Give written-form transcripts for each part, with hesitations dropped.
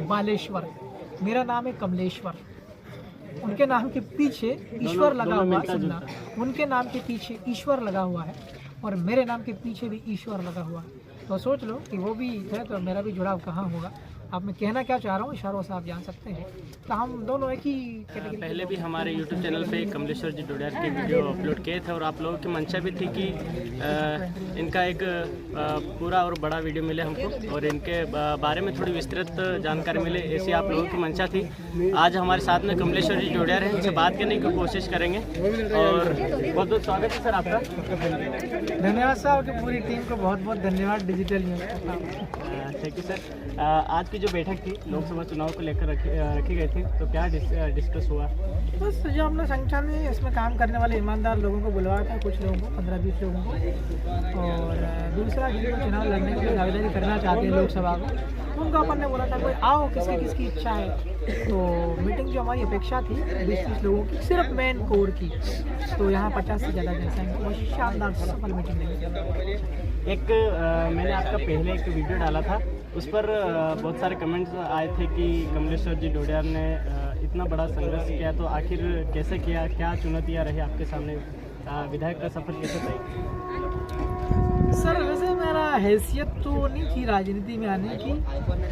बालेश्वर, मेरा नाम है कमलेश्वर। उनके नाम के पीछे ईश्वर लगा हुआ है, सुनना, उनके नाम के पीछे ईश्वर लगा हुआ है और मेरे नाम के पीछे भी ईश्वर लगा हुआ है। तो सोच लो कि वो भी है तो मेरा भी जुड़ाव कहाँ होगा। अब मैं कहना क्या चाह रहा हूँ इशारों से आप जान सकते हैं। तो हम दोनों एक ही कैटेगरी। पहले भी हमारे YouTube चैनल पे कमलेश्वर जी डोडियार के वीडियो अपलोड किए थे और आप लोगों की मंशा भी थी कि इनका एक पूरा और बड़ा वीडियो मिले हमको और इनके बारे में थोड़ी विस्तृत जानकारी मिले, ऐसी आप लोगों की मंशा थी। आज हमारे साथ में कमलेश्वर जी डोडियार हैं, इनसे बात करने की कोशिश करेंगे और बहुत बहुत स्वागत है सर आपका। धन्यवाद सर, आपकी पूरी टीम को बहुत बहुत धन्यवाद। Digital news thank you sir. आज की जो बैठक थी लोकसभा चुनाव को लेकर रखी गई थी, तो क्या डिस्कस हुआ? बस जो हमने संख्या में इसमें काम करने वाले ईमानदार लोगों को बुलवाया था, कुछ लोगों को 15-20 लोगों को, और दूसरा जिनको चुनाव लड़ने के लिए दावेदारी करना चाहते हैं लोकसभा को, उनको अपन ने बोला था कोई आओ, किसकी इच्छा है। तो मीटिंग जो हमारी अपेक्षा थी 20-30 लोगों की, सिर्फ मेन कोर की, तो यहाँ 50 से ज़्यादा जनसंख्या, बहुत शानदार सफल मीटिंग रही। मैंने आपका पहले एक वीडियो डाला था, उस पर बहुत सारे कमेंट्स आए थे कि कमलेश्वर जी डोडियार ने इतना बड़ा संघर्ष किया, तो आखिर कैसे किया, क्या चुनौतियाँ रही आपके सामने, विधायक का सफर कैसे तय? सर वैसे मेरा हैसियत तो नहीं थी राजनीति में आने की।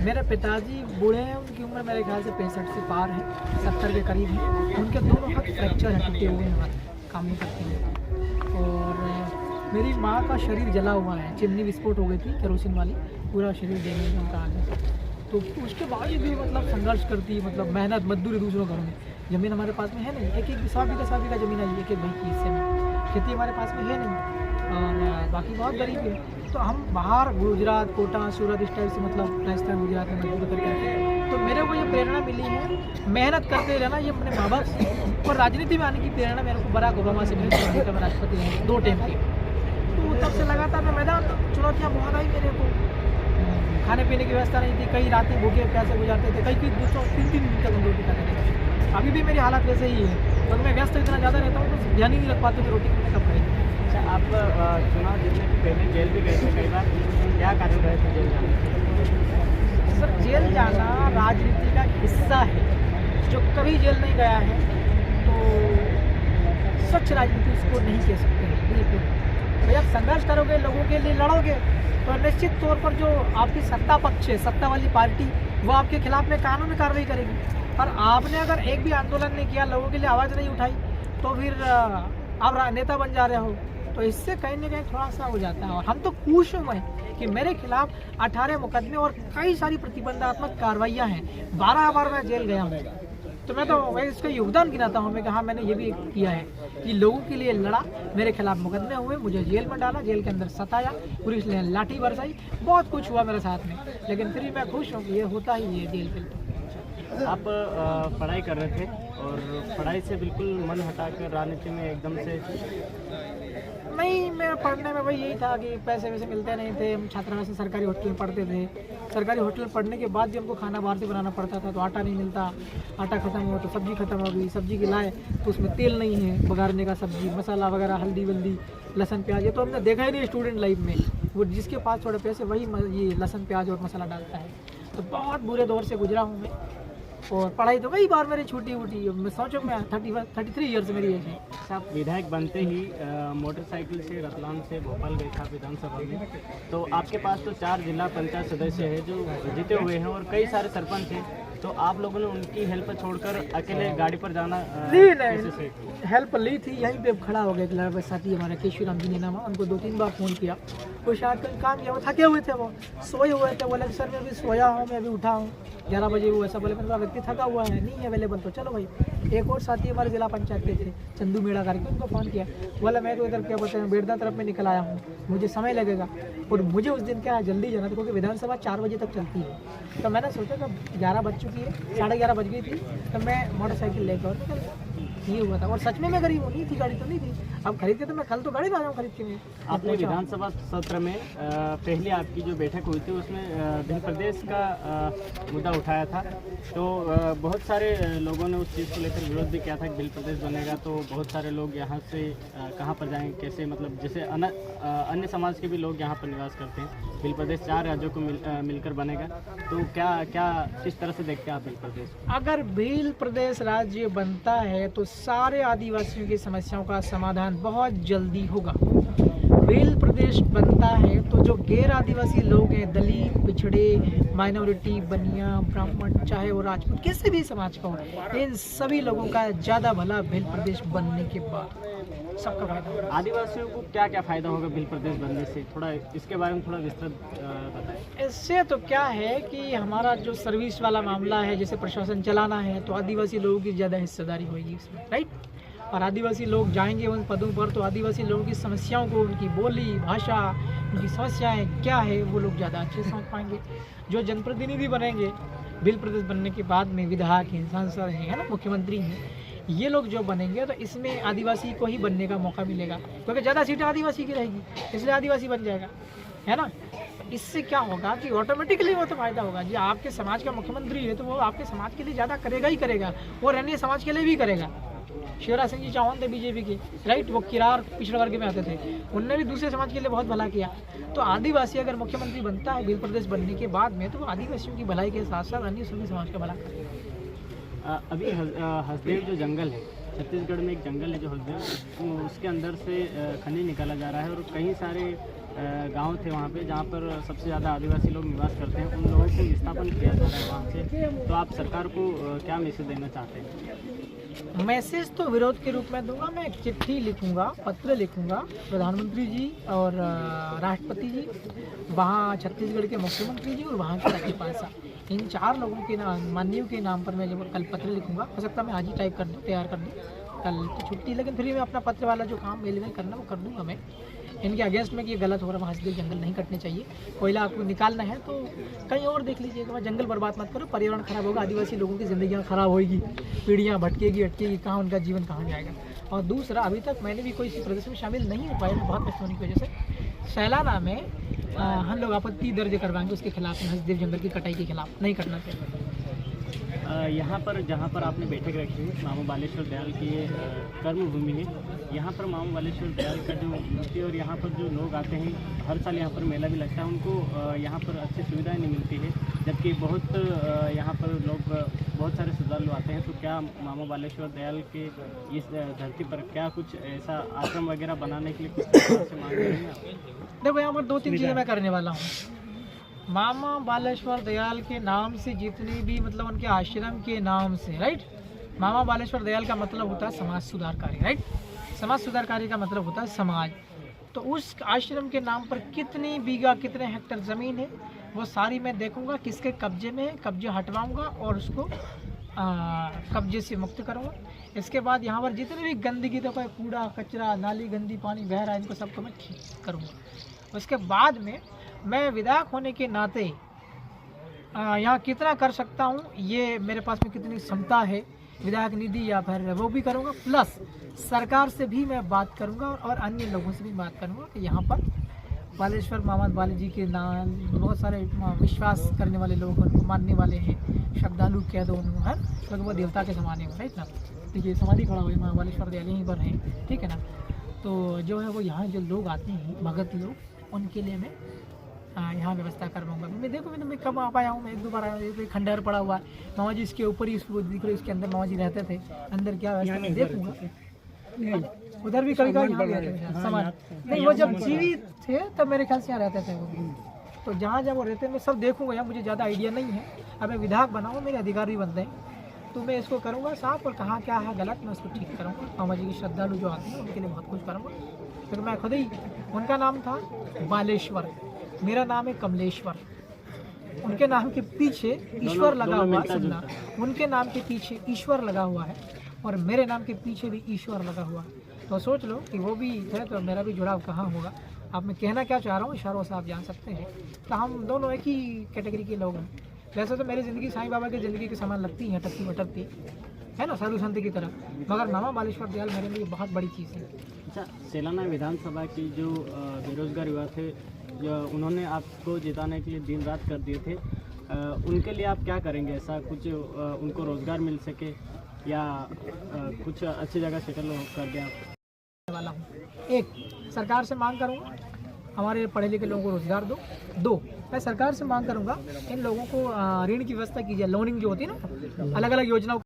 मेरे पिताजी बूढ़े हैं, उनकी उम्र मेरे ख्याल से 65 से पार है, 70 के करीब है। उनके दोनों हाथ फ्रैक्चर है, टूटे हुए हैं, काम नहीं करते हैं। और मेरी माँ का शरीर जला हुआ है, चिमनी विस्फोट हो गई थी केरोसिन वाली, पूरा शरीर जलने में उनका आगे। तो उसके बाद भी मतलब संघर्ष करती, मतलब मेहनत मजदूरी दूसरों घरों में। ज़मीन हमारे पास में है नहीं, एक 100 बीघा ज़मीन आई, एक भाई की हिस्से में। खेती हमारे पास में है नहीं और बाकी बहुत गरीब है। तो हम बाहर गुजरात, कोटा, सूरत इस टाइप से, मतलब राजस्थान गुजरात में मजदूरी करके, तो मेरे को ये प्रेरणा मिली है मेहनत करते रहना, ये अपने माँ बाप से। और राजनीति में आने की प्रेरणा मेरे को बराक ओबामा से मिली थी, मैं राष्ट्रपति रहे 2 टाइम की। तो तब से लगातार मैं मैदान, चुनौतियाँ बहुत आई मेरे को। खाने पीने की व्यवस्था नहीं थी, कई रातें भूखे प्यासे गुजारते थे, कई दूसरों 3-3 दिन तक हम रोटी खाते थे। अभी भी मेरी हालत वैसे ही है, और मैं व्यस्त इतना ज़्यादा रहता हूँ तो ध्यान ही नहीं रख पाते कि रोटी मैंने कब खाई। अच्छा, आप चुनाव जीतने के पहले जेल भी गए थे कई बार, क्या कारण रहे थे जेल जाने? सर जेल जाना राजनीति का हिस्सा है। जो कभी जेल नहीं गया है तो सच राजनीति उसको नहीं कह सकते हैं, बिल्कुल। तो जब संघर्ष करोगे, लोगों के लिए लड़ोगे, तो निश्चित तौर पर जो आपकी सत्ता पक्ष है, सत्ता वाली पार्टी, वो आपके खिलाफ में कानूनी कार्रवाई करेगी। और आपने अगर एक भी आंदोलन नहीं किया, लोगों के लिए आवाज़ नहीं उठाई, तो फिर आप नेता बन जा रहे हो, तो इससे कहीं ना कहीं थोड़ा सा हो जाता है। और हम तो खुश हूँ मैं कि मेरे खिलाफ 18 मुकदमे और कई सारी प्रतिबंधात्मक कार्रवाइयाँ हैं। 12 बार मैं जेल गया हूँ, तो मैं तो वही इसका योगदान गिनाता हूँ मैं कि हाँ मैंने ये भी किया है कि लोगों के लिए लड़ा, मेरे खिलाफ मुकदमे हुए, मुझे जेल में डाला, जेल के अंदर सताया, पुलिस ने लाठी बरसाई, बहुत कुछ हुआ मेरे साथ में, लेकिन फिर भी मैं खुश हूँ कि ये होता ही है जेल पे। आप पढ़ाई कर रहे थे और पढ़ाई से बिल्कुल मन हटाकर राजनीति में एकदम से? नहीं, मेरा पढ़ने में वही यही था कि पैसे वैसे मिलते नहीं थे। हम छात्रावास से सरकारी होटल में पढ़ते थे। सरकारी होटल में पढ़ने के बाद भी हमको खाना बाहर से बनाना पड़ता था, तो आटा नहीं मिलता, आटा ख़त्म हुआ तो सब्ज़ी ख़त्म हो गई, सब्ज़ी की लाए तो उसमें तेल नहीं है बघारने का, सब्ज़ी मसाला वगैरह, हल्दी वल्दी, लहसुन प्याज, ये तो हमने देखा ही नहीं स्टूडेंट लाइफ में। वो जिसके पास थोड़े पैसे वही ये लहसुन प्याज और मसाला डालता है। तो बहुत बुरे दौर से गुजरा हूँ मैं, और पढ़ाई तो कई बार मेरी छूटी उठी। मैं सोचो मैं 33 ईयर्स मेरी एज है। आप विधायक बनते ही मोटरसाइकिल से रतलाम से भोपाल गए था विधानसभा में, तो आपके पास तो 4 जिला पंचायत सदस्य हैं जो जीते हुए हैं और कई सारे सरपंच हैं, तो आप लोगों ने उनकी हेल्प छोड़कर अकेले गाड़ी पर जाना नहीं, हेल्प ली थी, यहीं पे खड़ा हो गए लड़के साथी हमारे केशवी राम जी ने नाम, उनको 2-3 बार फ़ोन किया, वो शायद कहीं काम किया, वो थके हुए थे, वो सोए हुए थे। बोले सर मैं अभी सोया हूँ, मैं अभी उठा हूँ 11 बजे। वो ऐसा बोले, मेरा व्यक्ति थका हुआ है, नहीं अवेलेबल, तो चलो भाई। एक और साथी हमारे जिला पंचायत के थे, चंदू मेड़ा करके, उनको फ़ोन किया, बोला मैं तो इधर क्या बोलते हैं बेड़दा तरफ में निकल आया हूँ, मुझे समय लगेगा। और मुझे उस दिन क्या है जल्दी जाना था, क्योंकि विधानसभा 4 बजे तक चलती है। तो मैंने सोचा जब 11 बज चुकी है, 11:30 बज गई थी, तो मैं मोटरसाइकिल लेकर और ये हुआ था। और सच में मैं गरीब हूँ, नहीं थी गाड़ी तो नहीं थी, अब खरीद के तो मैं कल तो गाड़ी ला जाऊँ खरीद के। मैं आपने विधानसभा सत्र में पहले आपकी जो बैठक हुई थी उसमें मध्य प्रदेश का मुद्दा उठाया था, तो बहुत सारे लोगों ने उस चीज़ को लेकर विरोध भी किया था कि भिल प्रदेश बनेगा तो बहुत सारे लोग यहाँ से कहाँ पर जाएंगे, कैसे, मतलब जैसे अन्य समाज के भी लोग यहाँ पर निवास करते हैं। भिल प्रदेश 4 राज्यों को मिलकर बनेगा, तो क्या किस तरह से देखते हैं आप भिल प्रदेश? अगर भिल प्रदेश राज्य बनता है तो सारे आदिवासियों की समस्याओं का समाधान बहुत जल्दी होगा। भिल प्रदेश बनता है तो जो गैर आदिवासी लोग हैं, दलित, पिछड़े, माइनॉरिटी, बनिया, ब्राह्मण, चाहे वो राजपूत किसी भी समाज का हो, इन सभी लोगों का ज़्यादा भला भिल प्रदेश बनने के बाद सबका फायदा होगा। आदिवासियों को क्या क्या फ़ायदा होगा भिल प्रदेश बनने से, थोड़ा इसके बारे में थोड़ा विस्तृत बताएं। इससे तो क्या है कि हमारा जो सर्विस वाला मामला है, जैसे प्रशासन चलाना है, तो आदिवासी लोगों की ज़्यादा हिस्सेदारी होगी इसमें, राइट। और आदिवासी लोग जाएंगे उन पदों पर तो आदिवासी लोगों की समस्याओं को, उनकी बोली भाषा, उनकी समस्याएं क्या है, वो लोग ज़्यादा अच्छे से समझ पाएंगे। जो जनप्रतिनिधि बनेंगे भिल प्रदेश बनने के बाद में, विधायक हैं, सांसद हैं, है ना, मुख्यमंत्री हैं, ये लोग जो बनेंगे तो इसमें आदिवासी को ही बनने का मौका मिलेगा, क्योंकि ज़्यादा सीटें आदिवासी की रहेगी, इसलिए आदिवासी बन जाएगा, है ना। इससे क्या होगा कि ऑटोमेटिकली वो तो फायदा होगा जी। आपके समाज का मुख्यमंत्री है तो वो आपके समाज के लिए ज़्यादा करेगा ही करेगा, और अन्य समाज के लिए भी करेगा। शिवराज सिंह जी चौहान थे बीजेपी के, राइट, वो किरार पिछड़े वर्ग में आते थे, उनने भी दूसरे समाज के लिए बहुत भला किया। तो आदिवासी अगर मुख्यमंत्री बनता है भिल प्रदेश बनने के बाद में, तो वो आदिवासियों की भलाई के साथ साथ अन्य सभी समाज का भला करेगा। अभी हसदेव जो जंगल है, छत्तीसगढ़ में एक जंगल है जो हसदेव, उसके अंदर से खनिज निकाला जा रहा है और कई सारे गांव थे वहाँ पे जहाँ पर सबसे ज़्यादा आदिवासी लोग निवास करते हैं, उन लोगों को विस्थापन किया जा रहा है वहाँ से। तो आप सरकार को क्या मैसेज देना चाहते हैं? मैसेज तो विरोध के रूप में दूंगा। मैं एक चिट्ठी लिखूंगा, पत्र लिखूंगा प्रधानमंत्री जी और राष्ट्रपति जी, वहाँ छत्तीसगढ़ के मुख्यमंत्री जी और वहाँ के राज्यपाल साहब, इन 4 लोगों के नाम, माननीयों के नाम पर मैं जब कल पत्र लिखूंगा, हो सकता है मैं आज ही टाइप कर दूँ, तैयार कर दूँ, कल तो छुट्टी, लेकिन फिर मैं अपना पत्र वाला जो काम मेल में करना वो कर दूँगा मैं इनके अगेंस्ट में कि ये गलत हो रहा है, हसदेव जंगल नहीं कटने चाहिए। कोयला आपको निकालना है तो कहीं और देख लीजिएगा, वहाँ जंगल बर्बाद मत करो, पर्यावरण खराब होगा, आदिवासी लोगों की ज़िंदगियाँ खराब होगी, पीढ़ियाँ भटकेगी, अटकेगी, कहाँ उनका जीवन कहाँ जाएगा। और दूसरा, अभी तक मैंने भी कोई इसी प्रदर्शन में शामिल नहीं हो पाया, बहुत कष्ट होने की वजह से। सैलाना में हम लोग आपत्ति दर्ज करवाएंगे उसके खिलाफ, हसदेव जंगल की कटाई के खिलाफ, नहीं करना चाहिए। यहाँ पर जहाँ पर आपने बैठक रखी है, मामा बालेश्वर दयाल की ये कर्मभूमि है, यहाँ पर मामा बालेश्वर दयाल का जो मूर्ति और यहाँ पर जो लोग आते हैं, हर साल यहाँ पर मेला भी लगता है, उनको यहाँ पर अच्छी सुविधाएं नहीं मिलती है, जबकि बहुत यहाँ पर लोग, बहुत सारे श्रद्धालु आते हैं। तो क्या मामा बालेश्वर दयाल के इस धरती पर क्या कुछ ऐसा आश्रम वगैरह बनाने के लिए कुछ से मांग रहे हैं? देखो, यहाँ पर 2-3 चीज़ें मैं करने वाला हूँ। मामा बालेश्वर दयाल के नाम से जितनी भी, मतलब उनके आश्रम के नाम से, राइट, मामा बालेश्वर दयाल का मतलब होता है समाज सुधारकारी, राइट, समाज सुधारकारी का मतलब होता है समाज। तो उस आश्रम के नाम पर कितनी बीघा, कितने हेक्टेयर ज़मीन है, वो सारी मैं देखूंगा किसके कब्जे में है, कब्जे हटवाऊंगा और उसको कब्जे से मुक्त करूंगा। इसके बाद यहाँ पर जितनी भी गंदगी, देखो कूड़ा कचरा, नाली गंदी पानी बह रहा है, इनको सबको मैं ठीक करूँगा। उसके बाद में मैं विधायक होने के नाते यहाँ कितना कर सकता हूँ, ये मेरे पास में कितनी क्षमता है, विधायक निधि या फिर वो भी करूँगा, प्लस सरकार से भी मैं बात करूँगा और अन्य लोगों से भी बात करूँगा कि यहाँ पर बालेश्वर मामा बाले जी के नाम, बहुत सारे विश्वास करने वाले लोग, उनको मानने वाले हैं, श्रद्धालु कह दो उनको, है, क्योंकि वो देवता के समान है, राइट ना। देखिए समाधि खड़ा हुई मामा बालेश्वर दयाल यहीं पर हैं, ठीक है ना। तो जो है वो यहाँ जो लोग आते हैं, भगत लोग, उनके लिए मैं यहाँ व्यवस्था करवाऊँगा। मैं देखो, मैं कब आ पाया हूँ, मैं 1-2 बार आया हूँ, एक खंडहर पड़ा हुआ है, मामा जी इसके ऊपर ही, दिख रहे इसके अंदर मामा जी रहते थे, अंदर क्या व्यवस्था मैं देखूँगा। उधर भी कभी कभी सामान नहीं, वो जब जीवित थे तब मेरे ख्याल से यहाँ रहते थे वो, तो जहाँ जहाँ वो रहते हैं मैं सब देखूँगा। यहाँ मुझे ज़्यादा आइडिया नहीं है, अब मैं विधायक बना हूँ, मेरे अधिकार भी बनते हैं, तो मैं इसको करूँगा साफ, और कहाँ क्या है गलत मैं उसको ठीक करूँगा। मामा जी की श्रद्धालु जो आते हैं उनके लिए बहुत कुछ करूँगा। फिर मैं खुद ही, उनका नाम था बालेश्वर, मेरा नाम है कमलेश्वर, उनके नाम के पीछे ईश्वर लगा हुआ है, सुनना, उनके नाम के पीछे ईश्वर लगा हुआ है और मेरे नाम के पीछे भी ईश्वर लगा हुआ है। तो सोच लो कि वो भी थे तो मेरा भी जुड़ाव कहाँ होगा। अब मैं कहना क्या चाह रहा हूँ, इशारों से आप जान सकते हैं, तो हम दोनों एक ही कैटेगरी के लोग हैं। वैसे तो मेरी ज़िंदगी साईं बाबा की ज़िंदगी के समान लगती है, टकती भटकती है ना, साधु संत की तरह, मगर मामा बालेश्वर दयाल मेरे लिए बहुत बड़ी चीज़ है। अच्छा, सैलाना विधानसभा की जो बेरोजगार युवा थे, जो उन्होंने आपको जिताने के लिए दिन रात कर दिए थे, उनके लिए आप क्या करेंगे, ऐसा कुछ उनको रोज़गार मिल सके? या कुछ अच्छी जगह सेटल कर दें आप? वाला हूँ। एक, सरकार से मांग करूँगा हमारे पढ़े लिखे लोगों को रोजगार दो। दो, मैं सरकार से मांग करूँगा इन लोगों को ऋण की व्यवस्था कीजिए। लोनिंग जो होती है ना, अलग अलग योजनाओं